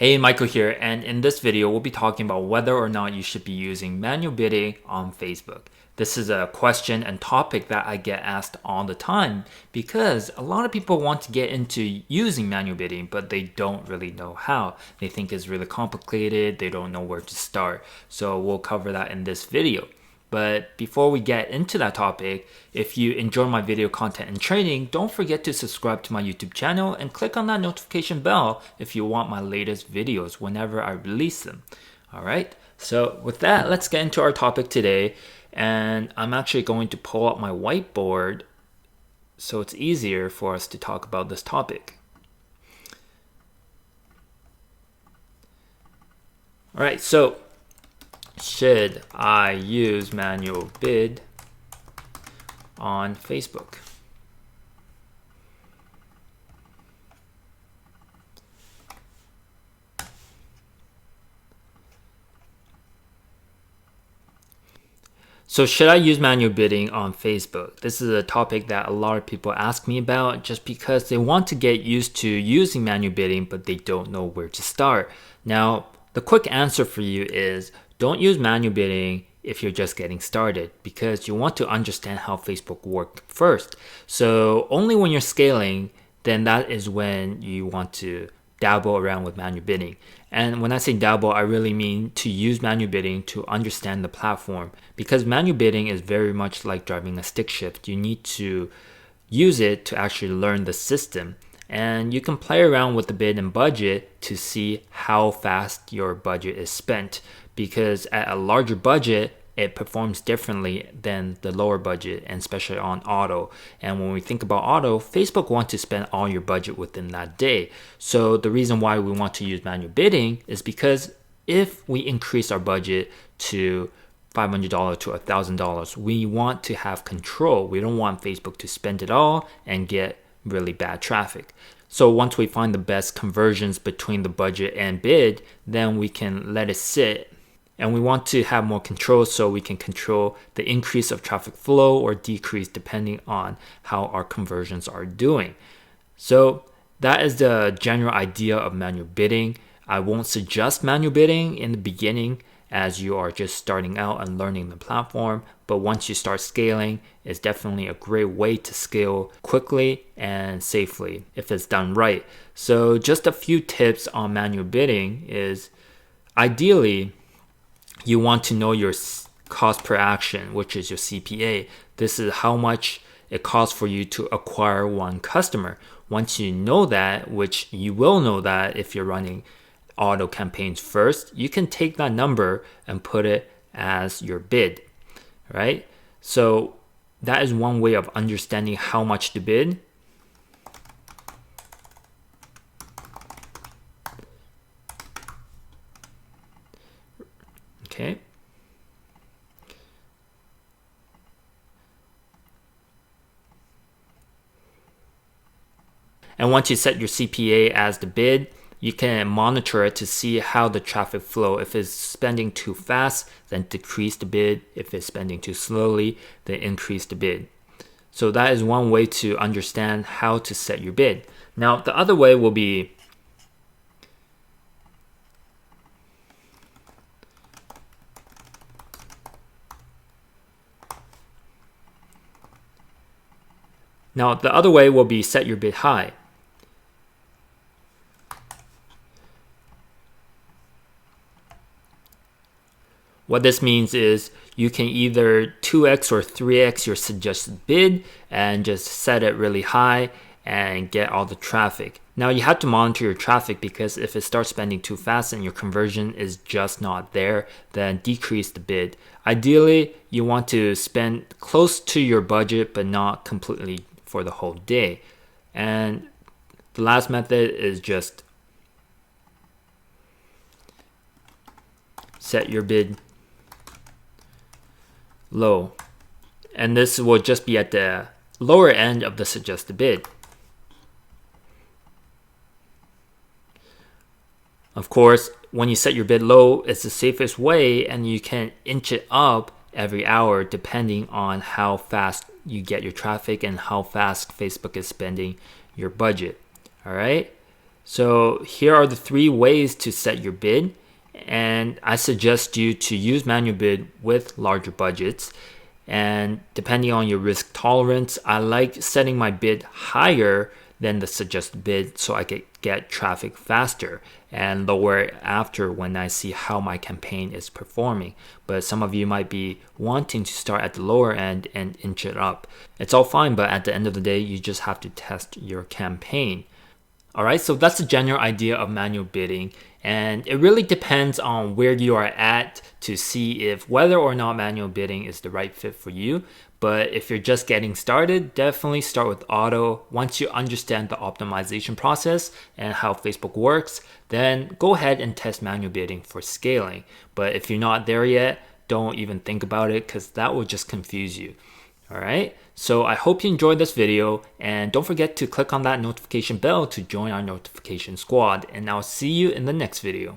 Hey, Michael here, and in this video, we'll be talking about whether or not you should be using manual bidding on Facebook. This is a question and topic that I get asked all the time because a lot of people want to get into using manual bidding, but they don't really know how. They think it's really complicated, they don't know where to start. So we'll cover that in this video. But before we get into that topic, if you enjoy my video content and training, don't forget to subscribe to my YouTube channel and click on that notification bell if you want my latest videos whenever I release them. All right, so with that, let's get into our topic today. And I'm actually going to pull up my whiteboard so it's easier for us to talk about this topic. All right, so should I use manual bid on Facebook? So should I use manual bidding on Facebook? This is a topic that a lot of people ask me about just because they want to get used to using manual bidding, but they don't know where to start. Now, the quick answer for you is don't use manual bidding if you're just getting started because you want to understand how Facebook works first. So only when you're scaling, then that is when you want to dabble around with manual bidding. And when I say dabble, I really mean to use manual bidding to understand the platform because manual bidding is very much like driving a stick shift. You need to use it to actually learn the system. And you can play around with the bid and budget to see how fast your budget is spent because at a larger budget, it performs differently than the lower budget and especially on auto. And when we think about auto, Facebook wants to spend all your budget within that day. So the reason why we want to use manual bidding is because if we increase our budget to $500 to $1,000, we want to have control. We don't want Facebook to spend it all and get really bad traffic. So once we find the best conversions between the budget and bid, then we can let it sit. And we want to have more control so we can control the increase of traffic flow or decrease depending on how our conversions are doing. So that is the general idea of manual bidding. I won't suggest manual bidding in the beginning as you are just starting out and learning the platform. But once you start scaling, it's definitely a great way to scale quickly and safely if it's done right. So just a few tips on manual bidding is ideally, you want to know your cost per action, which is your CPA. This is how much it costs for you to acquire one customer. Once you know that, which you will know that if you're running auto campaigns first, you can take that number and put it as your bid, right? So that is one way of understanding how much to bid. Okay. And once you set your CPA as the bid, you can monitor it to see how the traffic flow. If it's spending too fast, then decrease the bid. If it's spending too slowly, then increase the bid. So that is one way to understand how to set your bid. Now, the other way will be set your bid high. What this means is you can either 2x or 3x your suggested bid and just set it really high and get all the traffic. Now you have to monitor your traffic because if it starts spending too fast and your conversion is just not there, then decrease the bid. Ideally, you want to spend close to your budget but not completely for the whole day. And the last method is just set your bid low. And this will just be at the lower end of the suggested bid. Of course, when you set your bid low, it's the safest way and you can inch it up every hour depending on how fast you get your traffic and how fast Facebook is spending your budget. All right. So here are the 3 ways to set your bid, and I suggest you to use manual bid with larger budgets. And depending on your risk tolerance, I like setting my bid higher than the suggested bid so I could get traffic faster and lower it after when I see how my campaign is performing. But some of you might be wanting to start at the lower end and inch it up. It's all fine, but at the end of the day, you just have to test your campaign. All right, so that's the general idea of manual bidding, and it really depends on where you are at to see if whether or not manual bidding is the right fit for you. But if you're just getting started, definitely start with auto. Once you understand the optimization process and how Facebook works, then go ahead and test manual bidding for scaling. But if you're not there yet, don't even think about it because that will just confuse you. All right, so I hope you enjoyed this video, and don't forget to click on that notification bell to join our notification squad, and I'll see you in the next video.